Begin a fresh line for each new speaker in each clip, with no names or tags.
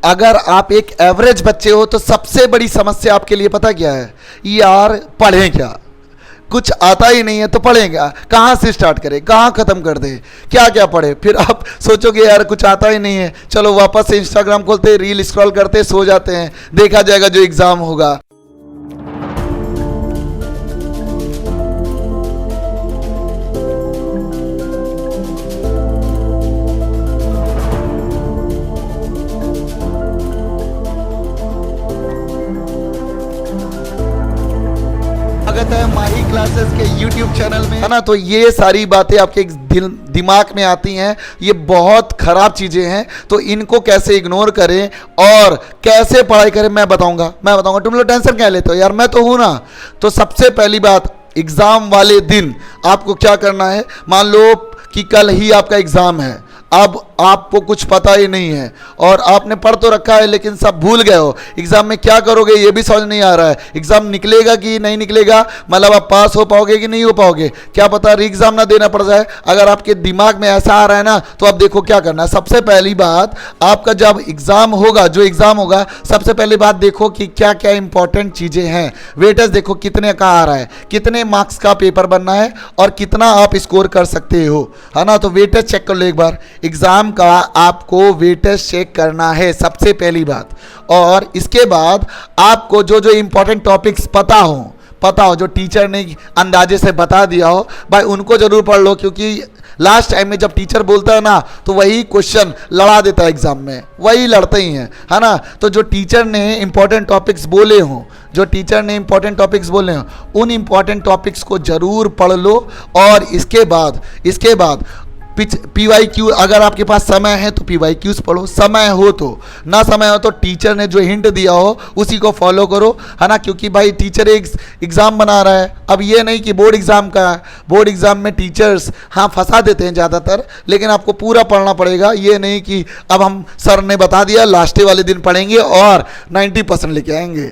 अगर आप एक एवरेज बच्चे हो तो सबसे बड़ी समस्या आपके लिए पता क्या है? यार पढ़ें क्या, कुछ आता ही नहीं है तो पढ़ेगा कहाँ से, स्टार्ट करें कहाँ ख़त्म कर दे, क्या क्या पढ़े। फिर आप सोचोगे यार कुछ आता ही नहीं है, चलो वापस से इंस्टाग्राम खोलते, रील स्क्रॉल करते, सो जाते हैं, देखा जाएगा जो एग्ज़ाम होगा। स्वागत है माही क्लासेस के YouTube चैनल में, है ना। तो ये सारी बातें आपके दिमाग में आती हैं, ये बहुत खराब चीज़ें हैं, तो इनको कैसे इग्नोर करें और कैसे पढ़ाई करें मैं बताऊंगा। तुम लोग टेंशन क्या लेते हो यार, मैं तो हूं ना। तो सबसे पहली बात, एग्ज़ाम वाले दिन आपको क्या करना है। मान लो कि कल ही आपका एग्ज़ाम है, अब आपको कुछ पता ही नहीं है और आपने पढ़ तो रखा है लेकिन सब भूल गए हो, एग्जाम में क्या करोगे ये भी समझ नहीं आ रहा है, एग्जाम निकलेगा कि नहीं निकलेगा, मतलब आप पास हो पाओगे कि नहीं हो पाओगे, क्या पता री एग्जाम ना देना पड़ जाए। अगर आपके दिमाग में ऐसा आ रहा है ना, तो आप देखो क्या करना है। सबसे पहली बात, आपका जब एग्जाम होगा, जो एग्जाम होगा, सबसे पहली बात देखो कि क्या क्या इंपॉर्टेंट चीजें हैं। वेटेज देखो कितने का आ रहा है, कितने मार्क्स का पेपर बनना है और कितना आप स्कोर कर सकते हो, है ना। तो वेटेज चेक कर लो एक बार, एग्जाम का आपको वेटेज चेक करना है सबसे पहली बात। और इसके बाद आपको जो जो इंपॉर्टेंट टॉपिक्स पता हो, जो टीचर ने अंदाजे से बता दिया हो, भाई उनको जरूर पढ़ लो, क्योंकि लास्ट टाइम में जब टीचर बोलता है ना, तो वही क्वेश्चन लड़ा देता है एग्जाम में, वही लड़ते ही हैं, है ना। तो जो टीचर ने इंपॉर्टेंट टॉपिक्स बोले हों, उन इंपॉर्टेंट टॉपिक्स को जरूर पढ़ लो। और इसके बाद PYQ, अगर आपके पास समय है तो PYQs पढ़ो, समय हो तो, ना समय हो तो टीचर ने जो हिंट दिया हो उसी को फॉलो करो, है ना। क्योंकि भाई टीचर एक एग्ज़ाम बना रहा है। अब ये नहीं कि बोर्ड एग्ज़ाम में टीचर्स हाँ फंसा देते हैं ज़्यादातर, लेकिन आपको पूरा पढ़ना पड़ेगा। ये नहीं कि अब हम सर ने बता दिया लास्ट वाले दिन पढ़ेंगे और 90% लेके आएंगे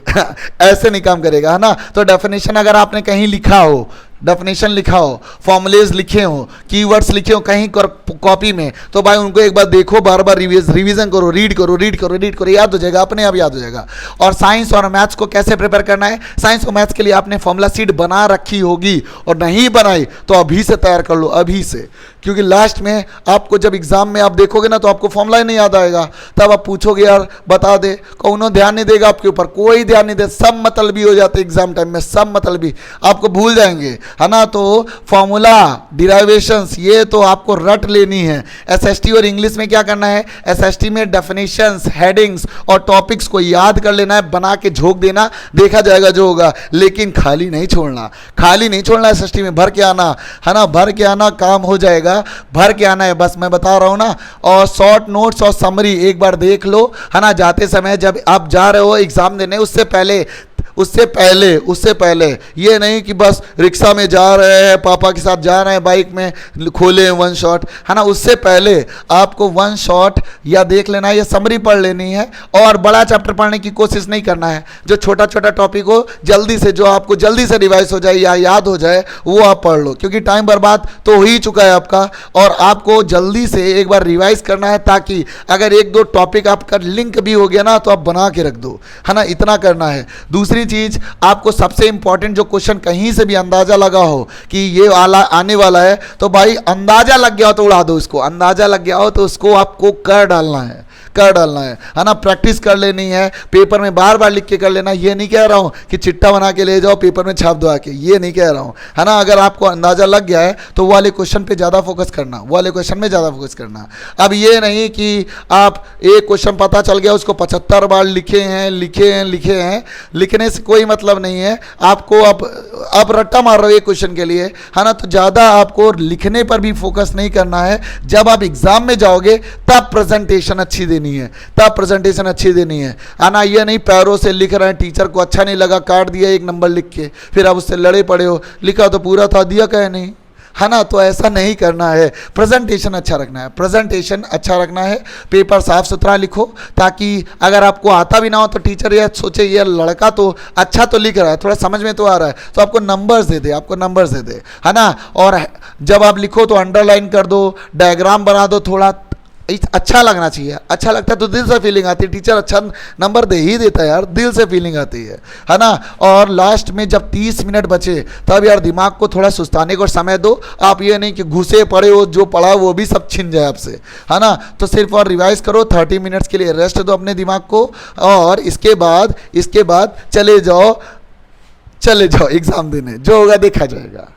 ऐसे नहीं काम करेगा, है ना। तो डेफिनेशन अगर आपने कहीं लिखा हो, फॉर्मुलेज लिखे हो, कीवर्ड्स लिखे हो कहीं कॉपी में, तो भाई उनको एक बार देखो, बार बार रिवीजन करो, रीड करो, याद हो जाएगा, अपने आप याद हो जाएगा। और साइंस और मैथ्स को कैसे प्रिपेयर करना है, साइंस और मैथ्स के लिए आपने फॉर्मूला शीट बना रखी होगी, और नहीं बनाई तो अभी से तैयार कर लो, अभी से। क्योंकि लास्ट में आपको जब एग्जाम में आप देखोगे ना, तो आपको फॉर्मूला ही नहीं याद आएगा, तब आप पूछोगे यार बता दे, कौनो ध्यान नहीं देगा आपके ऊपर, कोई ध्यान नहीं दे, सब मतलबी हो जाते एग्जाम टाइम में, सब मतलबी आपको भूल जाएंगे, है ना। तो फॉर्मूला, डिराइवेशंस, ये तो आपको रट लेनी है। SST और इंग्लिश में क्या करना है, SST में डेफिनेशंस, हेडिंग्स और टॉपिक्स को याद कर लेना है, बना के झोंक देना, देखा जाएगा जो होगा। लेकिन खाली नहीं छोड़ना SST में भर के आना, है ना, भर के आना, काम हो जाएगा, भर के आना है, बस मैं बता रहा हूं ना। और शॉर्ट नोट्स और समरी एक बार देख लो, है ना, जाते समय जब आप जा रहे हो एग्जाम देने, उससे पहले ये नहीं कि बस रिक्शा में जा रहे हैं, पापा के साथ जा रहे हैं, बाइक में खोले वन शॉट, है ना, उससे पहले आपको वन शॉट या देख लेना है या समरी पढ़ लेनी है। और बड़ा चैप्टर पढ़ने की कोशिश नहीं करना है, जो छोटा छोटा टॉपिक हो जल्दी से, जो आपको जल्दी से रिवाइज हो जाए या याद हो जाए, वो आप पढ़ लो, क्योंकि टाइम बर्बाद तो हो ही चुका है आपका, और आपको जल्दी से एक बार रिवाइज करना है, ताकि अगर एक दो टॉपिक आपका लिंक भी हो गया ना, तो आप बना के रख दो, है ना, इतना करना है। दूसरी चीज, आपको सबसे इंपॉर्टेंट जो क्वेश्चन कहीं से भी अंदाजा लगा हो कि ये आने वाला है, तो भाई अंदाजा लग गया हो तो उड़ा दो इसको, अंदाजा लग गया हो तो उसको आपको कर डालना है, है ना। प्रैक्टिस कर लेनी है, पेपर में बार बार लिख के कर लेना। ये नहीं कह रहा हूं कि चिट्टा बना के ले जाओ पेपर में छाप दो आके, ये नहीं कह रहा हूं, है ना। अगर आपको अंदाजा लग गया है तो वो वाले क्वेश्चन पे ज्यादा फोकस करना, अब ये नहीं कि आप एक क्वेश्चन पता चल गया उसको 75 बार लिखे हैं, लिखने से कोई मतलब नहीं है। आपको अब रट्टा मार रहे हो एक क्वेश्चन के लिए, है ना, तो ज्यादा आपको लिखने पर भी फोकस नहीं करना है। जब आप एग्जाम में जाओगे तब प्रेजेंटेशन अच्छी देनी है, आना ये नहीं पैरों से लिख रहे हैं, टीचर को अच्छा नहीं लगा, काट दिया एक नंबर लिख के, फिर आप उससे लड़े पड़े हो, लिखा तो पूरा था, दिया कहे नहीं, है ना। तो ऐसा नहीं करना है, प्रेजेंटेशन अच्छा रखना है, पेपर साफ सुथरा लिखो, ताकि अगर आपको आता भी ना हो तो टीचर यह सोचे ये लड़का तो अच्छा तो लिख रहा है, थोड़ा समझ में तो आ रहा है, तो आपको नंबर्स दे दे, है ना। और जब आप लिखो तो अंडरलाइन कर दो, डायग्राम बना दो, थोड़ा अच्छा लगना चाहिए, अच्छा लगता है तो दिल से फीलिंग आती है, टीचर अच्छा नंबर दे ही देता है यार, दिल से फीलिंग आती है ना। और लास्ट में जब 30 मिनट बचे तब यार दिमाग को थोड़ा सुस्ताने को समय दो, आप ये नहीं कि घुसे पड़े हो, जो पढ़ा वो भी सब छिन जाए आपसे, है ना। तो सिर्फ और रिवाइज करो, 30 मिनट्स के लिए रेस्ट दो अपने दिमाग को, और इसके बाद चले जाओ एग्जाम देने, जो होगा देखा जाएगा।